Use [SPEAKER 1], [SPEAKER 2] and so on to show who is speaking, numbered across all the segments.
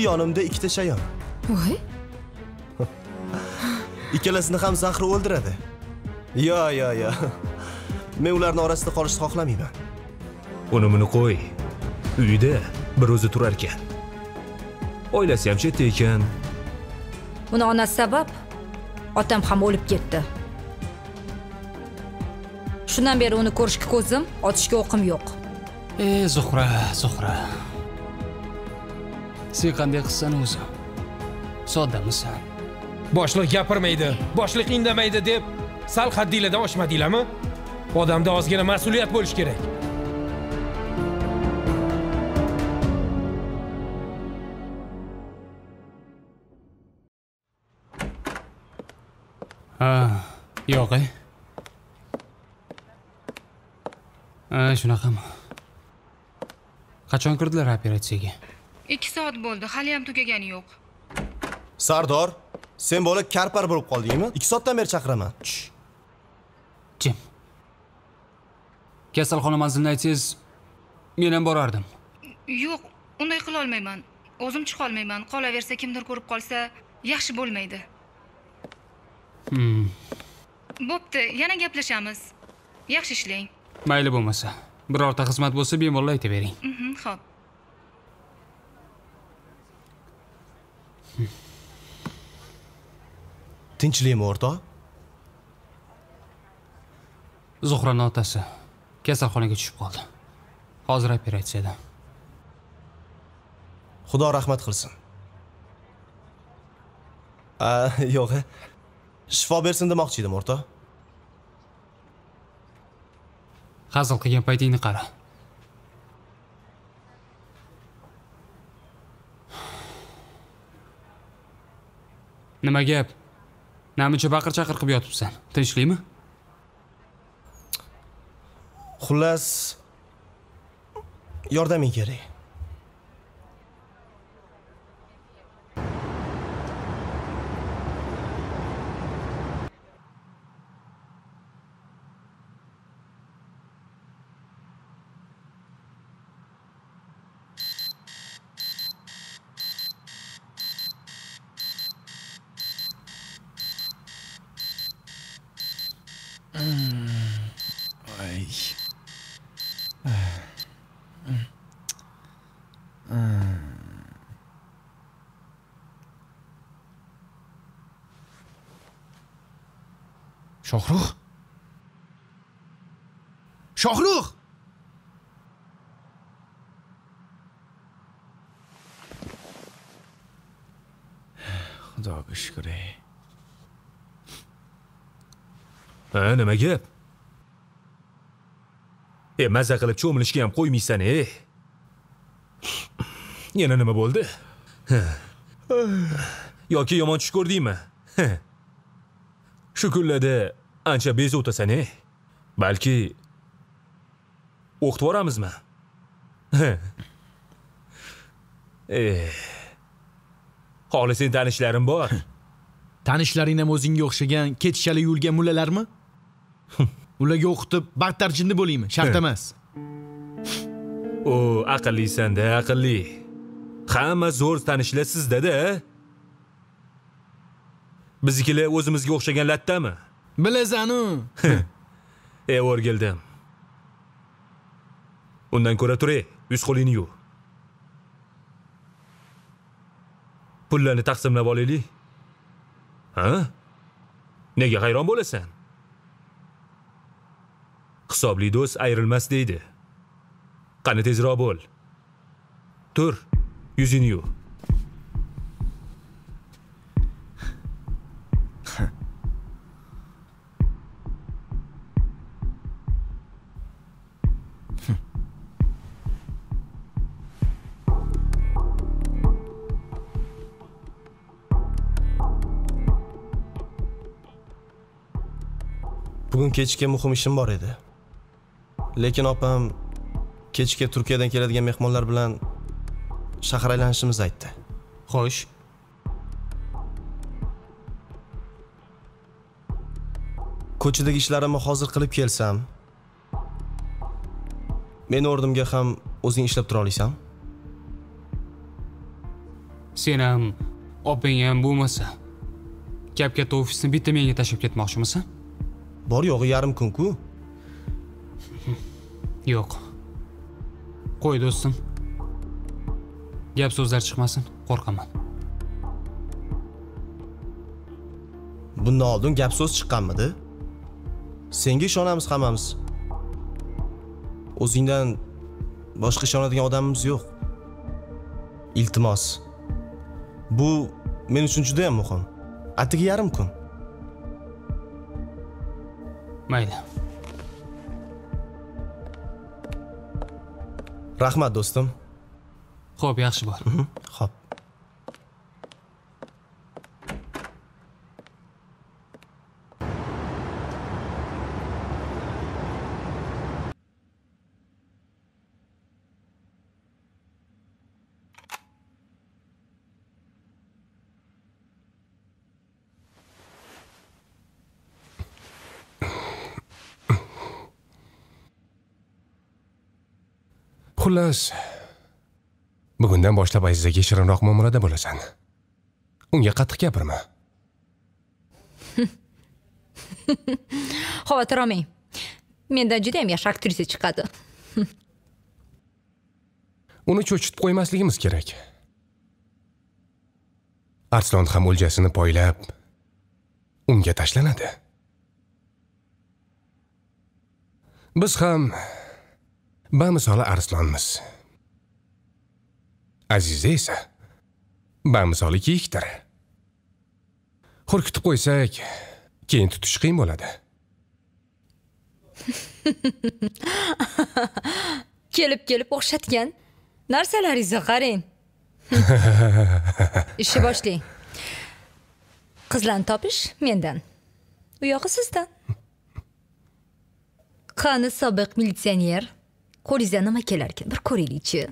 [SPEAKER 1] yonimda ikkita chayon.
[SPEAKER 2] Voy.
[SPEAKER 1] Ikkalasini ham zahri o'ldiradi. Yo. Men ularning orasida qolishni xohlamayman.
[SPEAKER 3] Uni qo'y. Uyda bir o'zi turar ekan. Oilasi ham chetda ekan.
[SPEAKER 2] Uni onasi sabab otam ham o'lib ketdi. Shundan beri uni ko'rishga ko'zim, otishga o'qim yo'q.
[SPEAKER 4] Zuhra. Sen qanday qilsan o'zi? Soddamisan?
[SPEAKER 5] Boshliq gapirmaydi, boshliq indamaydi deb sal haddingizdan oshmadinglarmi? Odamda ozgina mas'uliyat bo'lish kerak.
[SPEAKER 4] Yo'q. Shunaqami? Qachon kirdilar operatsiyaga?
[SPEAKER 6] 2 soat bo'ldi, hali ham tugagani yo'q.
[SPEAKER 1] Sardor, sen bola karpar bo'lib qoldingmi? 2 soatdan beri chaqiraman.
[SPEAKER 4] Jim. Kasalxona manzilini aytsangiz, men ham borardim.
[SPEAKER 6] Yo'q, unday qila olmayman. O'zim chiqa olmayman. Qolaversa kimdir ko'rib qolsa, yaxshi bo'lmaydi. Bo'pti, yana gaplashamiz. Yaxshi ishlang.
[SPEAKER 4] Mayli bo'lmasa. Birorta xizmat bo'lsa, bemalol aytavering.
[SPEAKER 6] Xo'p.
[SPEAKER 1] Tinchlikmi, o'rtoq?
[SPEAKER 4] Zuhraning otasi kasalxonaga tushib qoldi. Hozir operatsiyada.
[SPEAKER 1] Xudo rahmat qilsin. Yo'q. Shifo bersin demoqchi edim, o'rtoq.
[SPEAKER 4] Hazil qilgan paytingni qara. Nima gap? Namuncha baqir-chaqir qilib yotibsan? Tinchlikmi?
[SPEAKER 1] Xullas, yordaming kerak. Shohruh! Xudoga shukr.
[SPEAKER 3] Nima gap? Maza qilib cho'milishga ham qo'ymaysan, Yana nima bo'ldi? Yoki yomon tush ko'rdingmi? Shu kunlarda ancha bezovtasan, Balki o'qitib oramizmi? Holi sen tanishlarim bor.
[SPEAKER 7] Tanishlaring ham o'zingga o'xshagan ketishali yulgan mullalarmi? Ularga o'qitib baxtarjinni bo'lingmi? Shart emas.
[SPEAKER 3] Aqllisan-da, aqlli. Hamma zo'r tanishlar sizda-da. Biznikilar o'zimizga o'xshagan lattami?
[SPEAKER 7] Bilasan-u.
[SPEAKER 3] O'rgildim. Undan ko'ra tur, yuz qo'lingni yuv. Pullarni taqsimlab olaylik. Nega hayron bo'lasan? Hisobli do'st ayrilmas deydi. Qani tezroq bo'l. Tur, yuzingni yuv.
[SPEAKER 1] Bugun kechga muhim ishim bor edi. Lekin opam kechga Turkiyadan keladigan mehmonlar bilan shahar aylanishimizni aytdi.
[SPEAKER 4] Xo'sh.
[SPEAKER 1] Ko'chadagi ishlarimni hozir qilib kelsam, meni o'rnimga ham o'zing ishlab tura olasan?
[SPEAKER 4] Sen ham, opang ham bo'lmasa, katta ofisni bitta menga tashlab ketmoqchimisan?
[SPEAKER 1] Bor yo'g'i yarim kun-ku.
[SPEAKER 4] Yo'q. Qo'y do'stim. Gap so'zlar chiqmasin, qo'rqaman.
[SPEAKER 1] Bundan oldin gap so'z chiqqanmidi? Senga ishonamiz hammamiz. O'zingdan boshqa ishonadigan odamimiz yo'q. Iltimos. Bu men uchun juda ham muhim. Atigi yarim kun.
[SPEAKER 4] Mayli.
[SPEAKER 1] Rahmat do'stim.
[SPEAKER 4] Xo'p, yaxshi bor.
[SPEAKER 1] Xo'p.
[SPEAKER 8] Xullas, bugundan boshlab Azizaga shirinroq muomalada bo'lasan. Unga qattiq gapirma.
[SPEAKER 2] Xavotir olmang. Mendan juda ham yaxshi aktrisa chiqadi.
[SPEAKER 8] Uni cho'chitib qo'ymasligimiz kerak. Arslon ham o'ljasini poylab unga tashlanadi. Biz ham bamisoli Arslonmiz. Aziza esa bamisoli kiyikdir. Xurkitib qo'ysak, keyin tutish qiyin bo'ladi.
[SPEAKER 2] Kelib o'xshatgan narsalaringizni qarang. Ishni boshlang. Qizlarni topish mendan. U yog'i sizdan. Qani sobiq militsioner, qo'lingizdan nima kelar ekan? Bir ko'raylik-chi.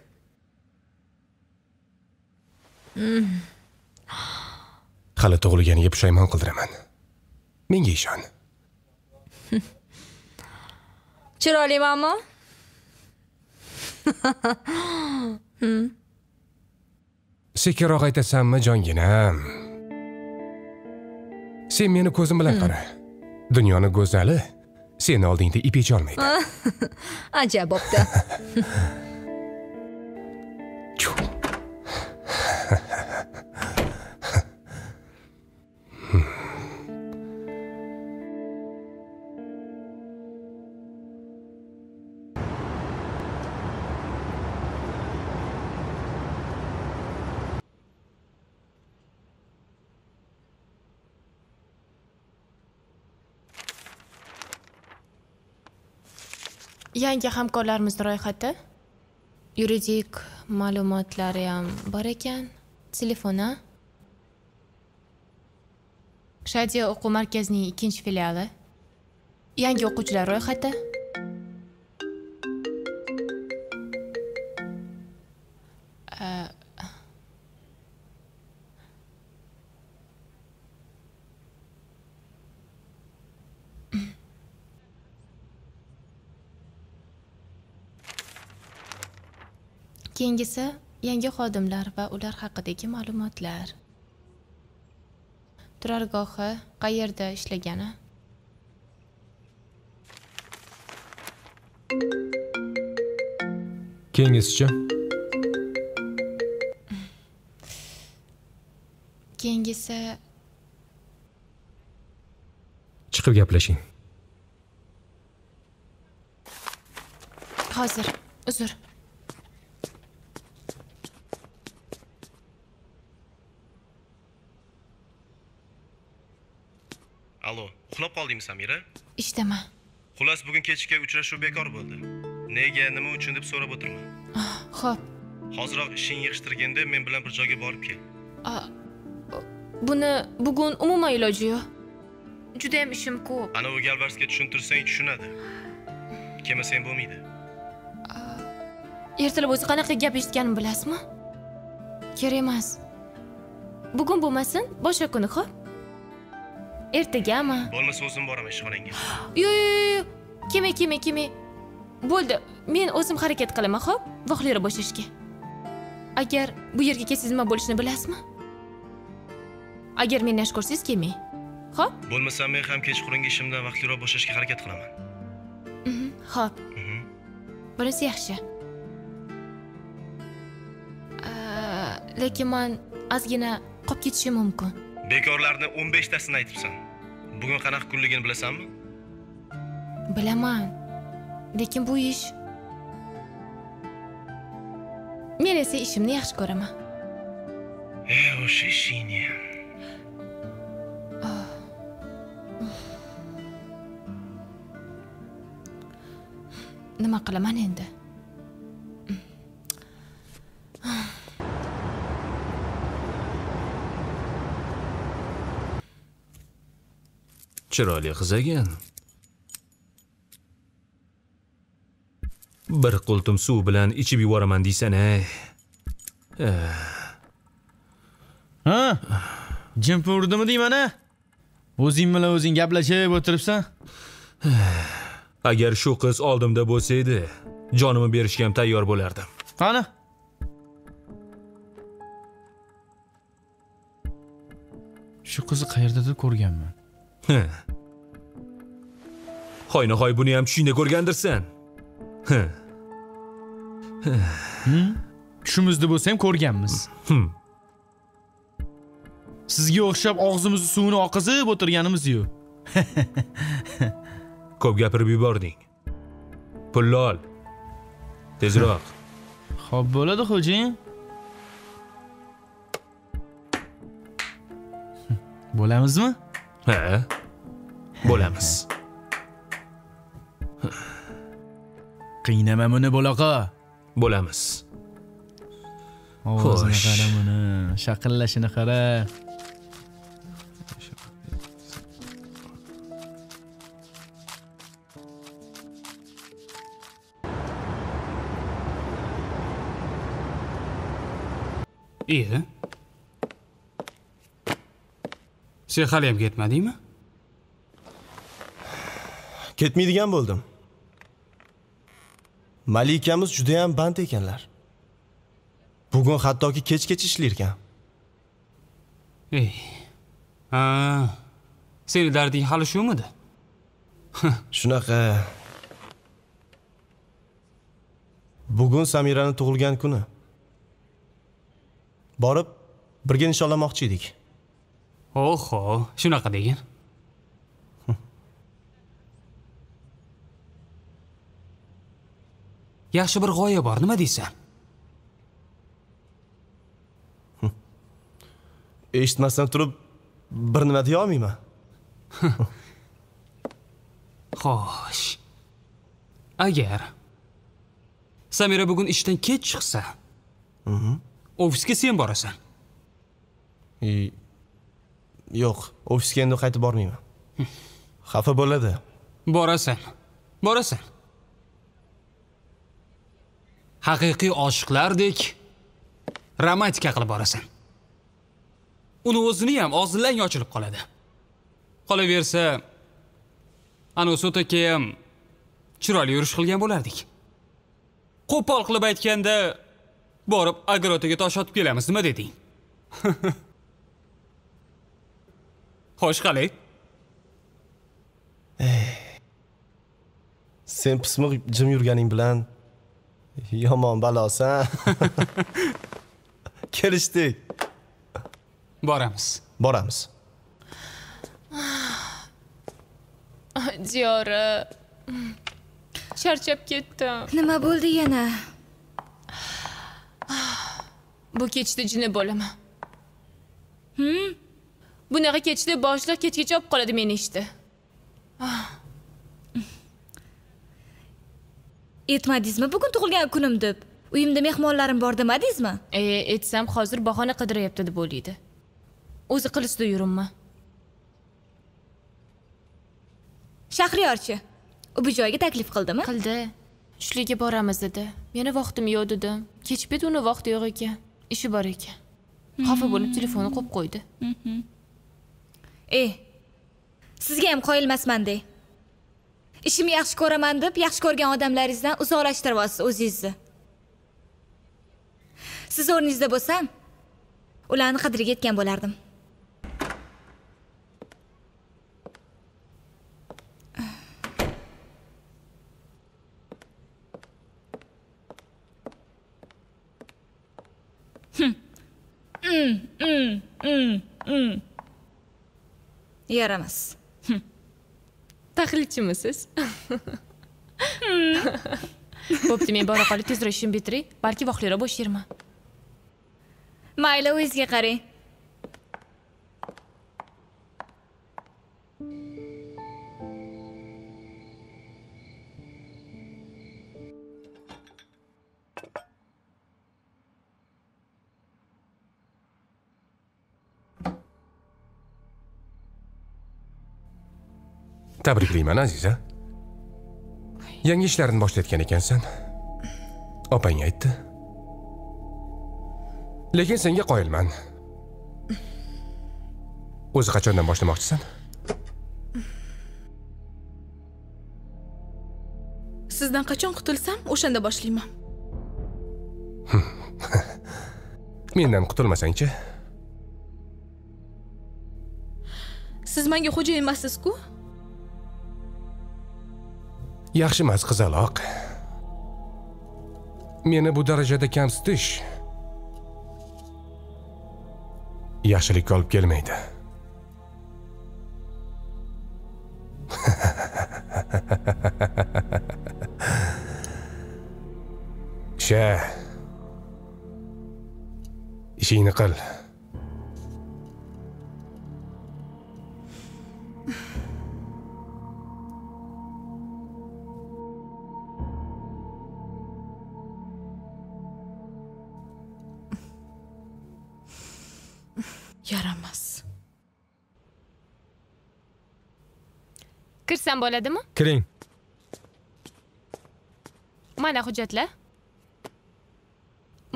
[SPEAKER 8] Hali tug'ilganiga pushaymon qildiraman. Menga ishon.
[SPEAKER 2] Chiroylimanmi?
[SPEAKER 8] Sekinroq aytasanmi, jonginam? Sen meni ko'zim bilan qara. Dunyoni go'zali seni oldingda ip yecholmaydi.
[SPEAKER 2] Ajab bo'pti.
[SPEAKER 9] Yangi hamkorlarimiz ro'yxati. Yuridik ma'lumotlari ham bor ekan. Telefoni. Shadiya o'quv markazining 2-filiali. Yangi o'quvchilar ro'yxati. Keyingisi yangi xodimlar va ular haqidagi ma'lumotlar. Turargohi, qayerda ishlagani.
[SPEAKER 3] Keyingisicha?
[SPEAKER 9] Keyingisi
[SPEAKER 3] chiqib gaplashing.
[SPEAKER 9] Hozir, uzr.
[SPEAKER 1] Alo, uxlab qoldingmi Samira?
[SPEAKER 9] Ishdama.
[SPEAKER 1] Xullas bugun kechga uchrashuv bekor bo'ldi. Nega, nima uchun deb so'rab o'tirman.
[SPEAKER 9] Xo'p.
[SPEAKER 1] Hozirroq ishing yig'ishtirganda men bilan bir joyga borib kel.
[SPEAKER 9] Buni bugun umuman iloji yo'q. Juda ham ishim ko'p.
[SPEAKER 1] Ana u Galvarsga tushuntirsang tushunadi. Kelmasang bo'lmaydi.
[SPEAKER 9] Ertalab o'zi qanaqa gap eshitganimni bilasizmi? Kerak emas. Bugun bo'lmasin, boshqa kuni, xo'p? Ertagami?
[SPEAKER 1] Bo'lmasa o'zim boraman ishxonangga.
[SPEAKER 9] Yo'q, kelmay. Bo'ldi, men o'zim harakat qilaman, xo'p? Vaqtliroq boshlashga. Agar bu yerga kelsangiz nima bo'lishini bilasizmi? Agar meni yaxshi ko'rsangiz kelmang. Xo'p?
[SPEAKER 1] Bo'lmasa men ham kechqurungi ishimdan vaqtliroq boshlashga harakat qilaman.
[SPEAKER 9] Xo'p. Bunisi yaxshi. Lekin men ozgina qolib ketishim mumkin.
[SPEAKER 1] Bekorlarni 15 tasini aytibsan. Bugun qanaqa kunligini bilasanmi?
[SPEAKER 9] Bilaman. Lekin bu ish men esa ishimni yaxshi ko'raman.
[SPEAKER 1] O'sha ishingni.
[SPEAKER 9] Nima qilaman endi?
[SPEAKER 3] Chiroyli qiz ekan. Bir qultum suv bilan ichib yuboraman deysan-ey.
[SPEAKER 7] Ha? Jim urdimi deyman-a? O'zing bilan o'zing gaplashib o'tiribsan.
[SPEAKER 3] Agar shu qiz oldimda bo'lsa edi, jonimni berishga ham tayyor bo'lardim.
[SPEAKER 7] Qani? Shu qizni qayerdadir ko'rganman.
[SPEAKER 3] Hoynahoy buni ham tushingda ko'rgandirsan.
[SPEAKER 7] Tushimizda bo'lsa ham ko'rganmiz. Sizga o'xshab og'zimizni suvini oqizib o'tirganimiz-yu.
[SPEAKER 3] Ko'p gapirib yubording. Pulni ol. Tezroq.
[SPEAKER 7] Xo'p bo'ladi, xo'jayim. Bo'lamizmi?
[SPEAKER 3] Ha. Bo'lamiz.
[SPEAKER 7] Qiynama buni bo'laqa.
[SPEAKER 3] Bo'lamiz.
[SPEAKER 7] Ovozini qara buni, shaqillashini qara.
[SPEAKER 4] Sen hali ham ketmadingmi?
[SPEAKER 1] Ketmaydigan bo'ldim. Malikamiz juda ham band ekanlar. Bugun hattoki kech ishlar ekan.
[SPEAKER 4] Seni darding hali shumidi?
[SPEAKER 1] Shunaqa. Bugun Samirani tug'ilgan kuni. Borib birga nishonlamoqchi edik.
[SPEAKER 4] Oho, shunaqa degan. Yaxshi bir g'oya bor, nima deysan?
[SPEAKER 1] Eshitmasdan turib bir nima deya olmayman.
[SPEAKER 4] Xo'sh. Agar Samira bugun ishdan kech chiqsa, ofisga sen borasan.
[SPEAKER 1] Yo'q, ofisga endi qaytib bormayman. Xafa bo'ladi.
[SPEAKER 4] Borasan. Haqiqiy oshiqlardek romantika qilib borasan. Uni o'zini ham og'zilang ochilib qoladi. Qolaversa, ana Sotaka ham chiroyli yurish qilgan bo'lardik. Qo'pol qilib aytganda, borib agrotiga tosh otib kelamiz, nima deding? Xo'sh, qalay?
[SPEAKER 1] Sen pismiq jim yurganing bilan yomon balosan. Kelishdik. Boramiz.
[SPEAKER 9] Diyora. Charchab ketdim.
[SPEAKER 2] Nima bo'ldi yana?
[SPEAKER 9] Bu kechda jinni bo'laman. Bunaqa kechda boshliq kechgacha olib qoladi meni ishda.
[SPEAKER 2] Aytmadingizmi bugun tug'ilgan kunim deb? Uyimda mehmonlarim bor demadingizmi?
[SPEAKER 9] Aytsam hozir bahona qidiryapti deb o'ylaydi. O'zi qilisda yuribman.
[SPEAKER 2] Shahriyorchi, u bu joyga taklif qildimi?
[SPEAKER 9] Qildi. Tushlikka boramiz dedi. Meni vaqtim yo'q dedim. Kechpet uni vaqti yo'q ekan. Ishi bor ekan. Xafa bo'lib telefonni qo'yib qo'ydi.
[SPEAKER 2] Sizga ham qoyilmasman-de. Ishimni yaxshi ko'raman deb, yaxshi ko'rgan odamlaringizdan uzoqlashtiryapsiz o'zingizni. Siz o'rningizda bo'lsam, ularni qadriga yetgan bo'lardim. Yaramas.
[SPEAKER 9] Tahlilchimisiz? Bo'pti, men bora qolib tezroq ishimni bitiray, balki vaqtliroq bo'shayman.
[SPEAKER 2] Mayli, o'zingizga qarang.
[SPEAKER 8] Tabriklayman aziza. Yangi ishlarini boshlayotgan ekansan. Opang aytdi. Lekin senga qoyilman. O'zi qachondan boshlamoqchisan?
[SPEAKER 10] Sizdan qachon qutulsam, o'shanda boshlayman.
[SPEAKER 8] Mendan qutulmasang-chi?
[SPEAKER 10] Siz menga xo'jayin emassiz-ku?
[SPEAKER 8] Yaxshi emas, qizaloq. Meni bu darajada kamsitish yaxshilikka olib kelmaydi. Sha. Ishingni qil.
[SPEAKER 10] Yaramas.
[SPEAKER 9] Kirsam bo'ladimi?
[SPEAKER 5] Kiring.
[SPEAKER 9] Mana hujjatlar.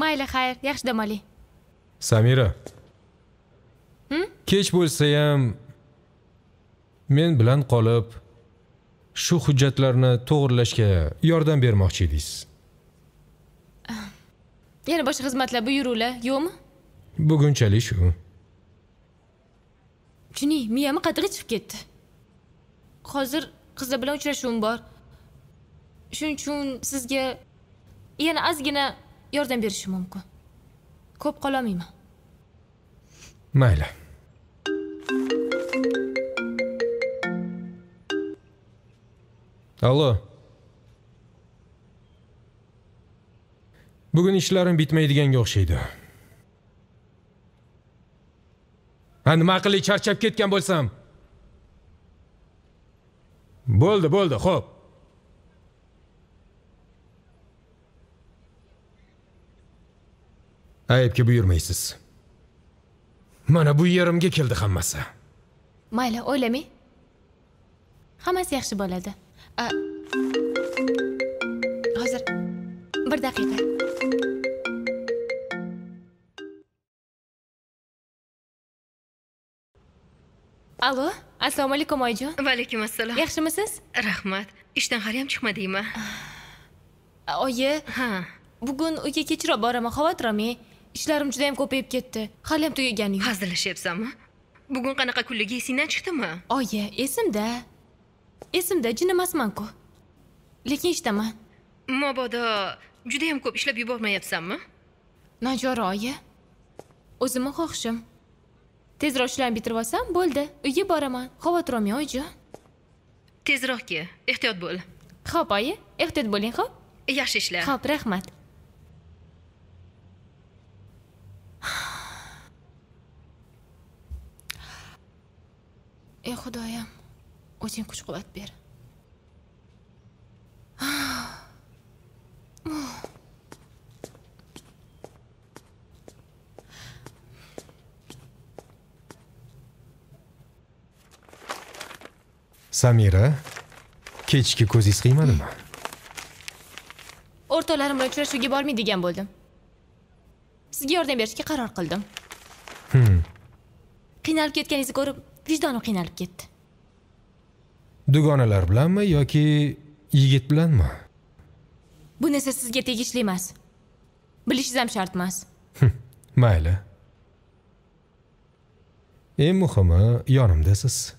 [SPEAKER 9] Mayli, xayr, yaxshi dam oling.
[SPEAKER 5] Samira. Kech bo'lsa ham men bilan qolib shu hujjatlarni to'g'rilashga yordam bermoqchi edingiz.
[SPEAKER 9] Yana boshqa xizmatlar buyuruvlar yo'qmi?
[SPEAKER 5] Bugunchalik shu.
[SPEAKER 9] Chuni, miyam qattiq chiqib ketdi. Hozir qizlar bilan uchrashuvim bor. Shuning uchun sizga yana ozgina yordam berishim mumkin. Ko'p qola olmayman.
[SPEAKER 5] Mayli. Allo. Bugun ishlarim bitmaydiganga o'xshaydi. Nima aqlli charchab ketgan bo'lsam? Bo'ldi, xo'p. Aybga buyurmaysiz. Mana bu yerimga keldi hammasi.
[SPEAKER 9] Mayli, o'ylamang. Hammasi yaxshi bo'ladi. Hozir 1 daqiqa. Alo, assalomu alaykum oyijon.
[SPEAKER 11] Va alaykum assalom.
[SPEAKER 9] Yaxshimisiz?
[SPEAKER 11] Rahmat. Ishdan hali ham chiqmadingmi?
[SPEAKER 9] Oyi,
[SPEAKER 11] Ha.
[SPEAKER 9] bugun uyga kechroq boraman, xavotir olmang. Ishlarim juda ham ko'payib ketdi. Hali ham tugagani yo'q.
[SPEAKER 11] Hazillashyapsanmi? Bugun qanaqa kunligi esingdan chiqdimi?
[SPEAKER 9] Oyi, esimda. Esimda, jin emasman-ku. Lekin ishdaman.
[SPEAKER 11] Mabodo juda ham ko'p ishlab yubormayapsanmi?
[SPEAKER 9] Najora oyi. O'zimning xohishim. Tezroq ishlarni bitirib olsam, bo'ldi. Uyga boraman. Xavotir olmang oyijon.
[SPEAKER 11] Tezroq-ki, ehtiyot bo'l.
[SPEAKER 9] Xo'p, oyi, ehtiyot bo'ling, xo'p?
[SPEAKER 11] Yaxshi ishla.
[SPEAKER 9] Xo'p, rahmat. Ey Xudoyim, o'zing kuch-quvvat ber.
[SPEAKER 5] Samira, kechki ko'zingiz qiymadimi?
[SPEAKER 9] O'rtoqlarim bilan uchrashuvga bormaydigan bo'ldim. Sizga yordam berishga qaror qildim. Qiynalib ketganingizni ko'rib, vijdonim qiynalib ketdi.
[SPEAKER 5] Dugonalar bilanmi yoki yigit bilanmi?
[SPEAKER 9] Bu narsa sizga tegishli emas. Bilishingiz ham shart emas.
[SPEAKER 8] Mayli. Eng muhimi yonimdasiz.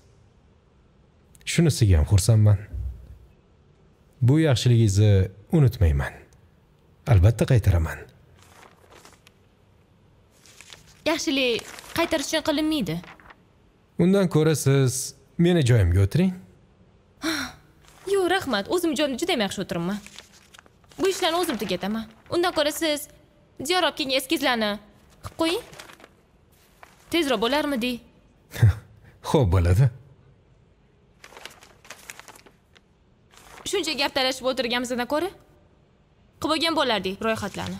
[SPEAKER 8] Shunisiga ham xursandman. Bu yaxshiligingizni unutmayman. Albatta qaytaraman.
[SPEAKER 9] Yaxshilik qaytarish uchun qilinmaydi.
[SPEAKER 8] Undan ko'ra siz meni joyimga o'tiring.
[SPEAKER 9] Yo'q, rahmat. O'zim joyimda juda ham yaxshi o'tiribman. Bu ishlarni o'zim tugataman. Undan ko'ra siz Diyor olib kelgan eskizlarni qilib qo'ying. Tezroq bo'larmidi?
[SPEAKER 8] Xo'p, bo'ladi.
[SPEAKER 9] Shuncha gap talashib o'tirganimizdan ko'ra qilib bo'lgan bo'lardik ro'yxatlarni.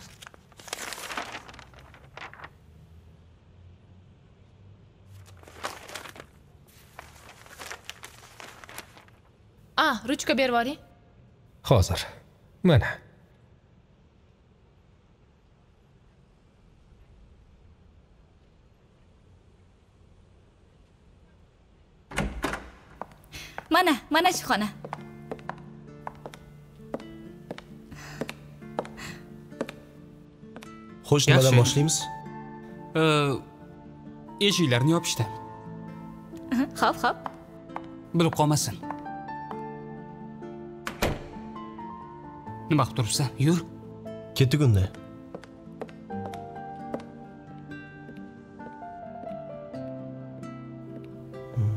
[SPEAKER 9] Ruchka berib yuboring.
[SPEAKER 8] Hozir. Mana.
[SPEAKER 10] Mana shu xona.
[SPEAKER 1] Xo'sh, nimadan boshlaymiz?
[SPEAKER 4] Eshiklarni yopishdi.
[SPEAKER 10] Xo'p.
[SPEAKER 4] Bilib qolmasin. Nima qilib turibsan? Yur.
[SPEAKER 1] Ketdik unda.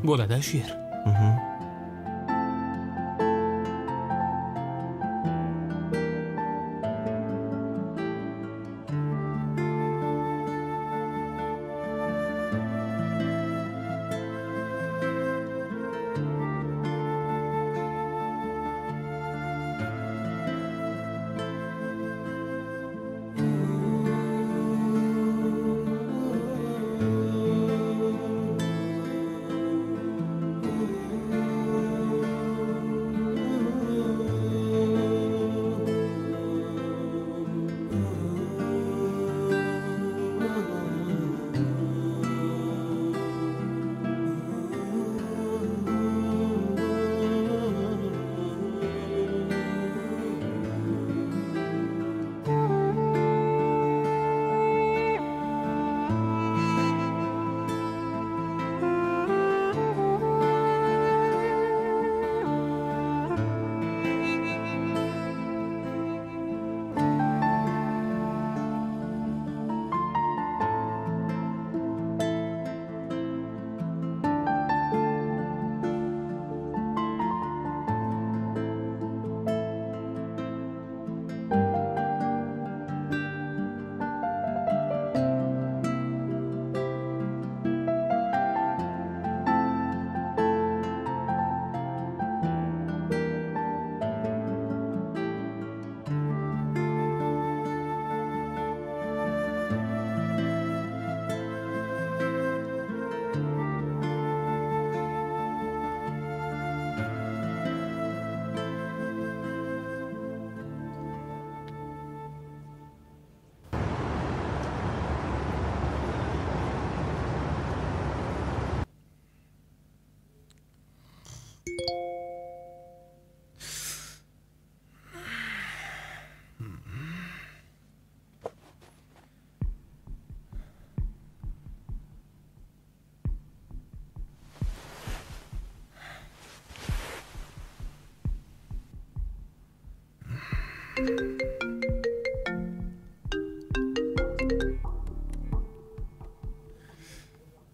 [SPEAKER 4] Bo'ladi shu yer.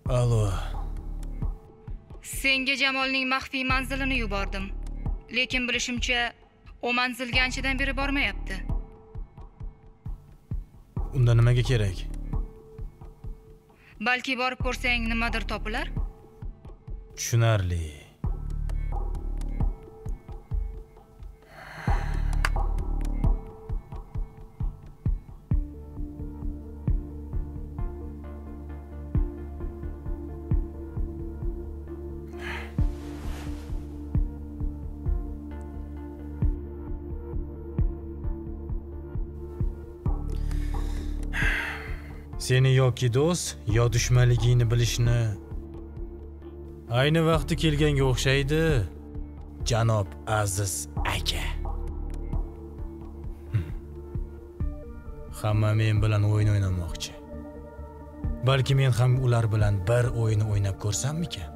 [SPEAKER 12] Alo.
[SPEAKER 6] Senga Jamolning maxfiy manzilini yubordim. Lekin bilishimcha, o manzilga anchadan beri bormayapti.
[SPEAKER 12] Unda nimaga kerak?
[SPEAKER 6] Balki borib ko'rsang nimadir topilar?
[SPEAKER 12] Tushunarli. Seni yoki do'st, yo dushmanligingni bilishni ayni vaqti kelganga o'xshaydi, janob Aziz aka. Hamma men bilan o'yin o'ynamoqchi. balki men ham ular bilan bir o'yin o'ynab ko'rsammikan?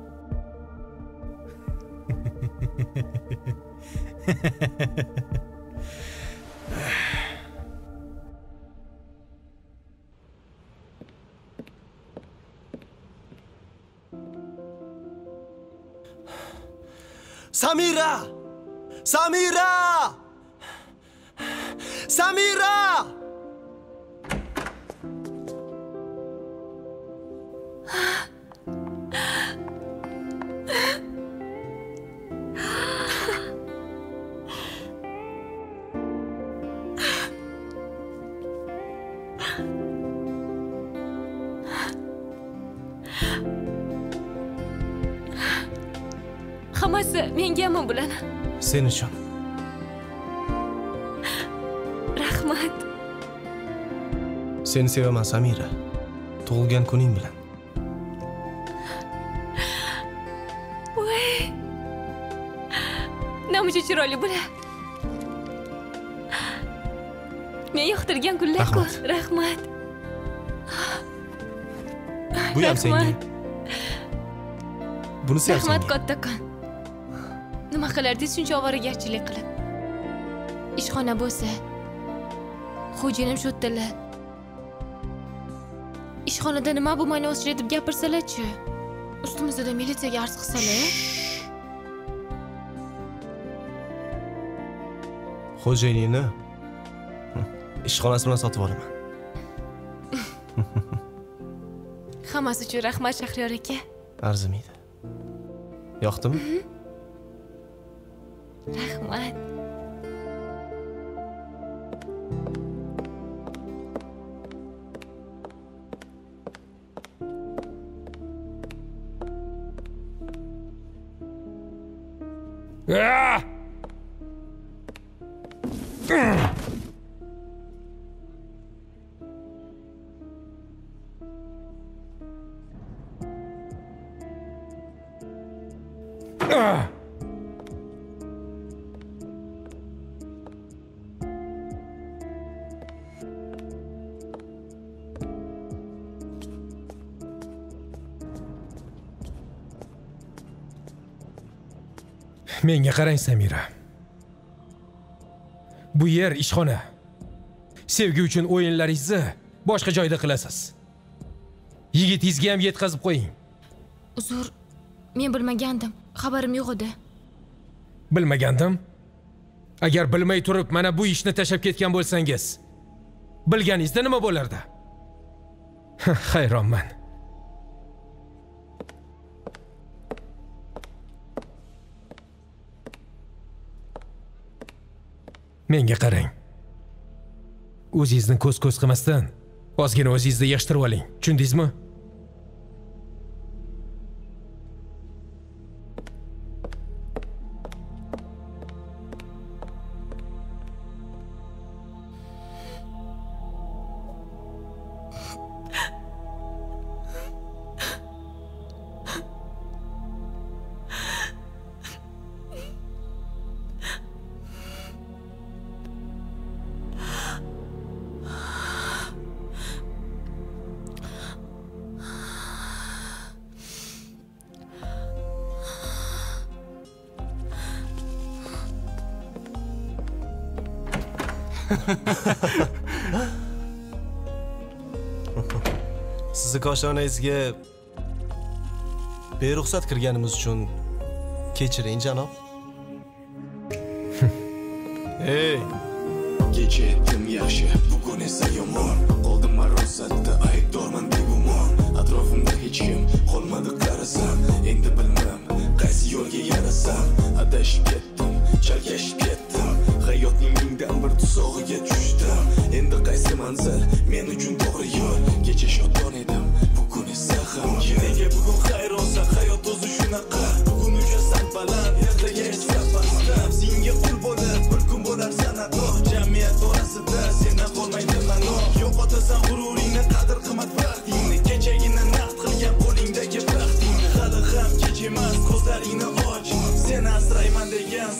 [SPEAKER 1] Samira! Samira! Samira!
[SPEAKER 9] Hammasi menga ham bo'ladi.
[SPEAKER 1] Sen uchun.
[SPEAKER 9] Rahmat.
[SPEAKER 1] Seni sevaman Samira. Tug'ilgan kuning bilan.
[SPEAKER 9] Voy. Nima chiroyli bo'la. Men yoqtirgan gullar-ku. Rahmat.
[SPEAKER 1] Bu ham senga. Buni sen.
[SPEAKER 9] Rahmat kattakon. Nima qilardingiz shuncha ovoragarchilik qilib? Ishxona bo'lsa, xo'jayinim shu yerdalar. Ishxonada nima bo'lmayni o'sir deb gapirsalar-chi? Ustimizda militsiyaga arz qilsalar?
[SPEAKER 1] Xo'jayiningni ishxonasi bilan sotib olaman.
[SPEAKER 9] Hammasi uchun rahmat Shahriyor aka.
[SPEAKER 1] Arzimaydi. Yoqdimi?
[SPEAKER 9] Rahmat.
[SPEAKER 5] Menga qarang Samira. Bu yer ishxona. Sevgi uchun o'yinlaringizni boshqa joyda qilasiz. Yigitingizga ham yetkazib qo'ying.
[SPEAKER 9] Uzr, men bilmagandim. Xabarim yo'q edi.
[SPEAKER 5] Bilmagandim? Agar bilmay turib mana bu ishni tashlab ketgan bo'lsangiz, bilganingizda nima bo'lardi? Hayronman. Menga qarang. O'zingizni ko'z-ko'z qilmasdan, ozgina o'zingizni yashtirib oling. Tushundingizmi?
[SPEAKER 1] Sizni koshonangizga beruxsat kirganimiz uchun kechiring janob. Hey,
[SPEAKER 13] kecha etdim yaxshi, bugun esa yomon. Qoldim marosatda aybdorman begumon. Atrofimda hech kim qolmadi qarasam. Endi bilmam qaysi yo'lga yarasam. Adashib ketdim, chalkashib ketdim. Hayotning mingdan bir tuzog'iga tushdim. Endi qaysi manzil men uchun to'g'ri yo'l? Kecha shodon edim, bugun esa g'am. Nega bugun xayr olsa hayot o'zi shunaqa. Bugun uchasan baland, ertaga esa pastda. Senga qul bo'lib bir kun bo'lar sanador. Jamiyat orasida sendan qolmaydi ma'no. Yo'qotasan g'ururingni, qadr qimmat vaqtingni. Kechagina naqd qilgan qo'lingdagi baxtingni. Hali ham kech emas, ko'zlaringni och. Seni asrayman degan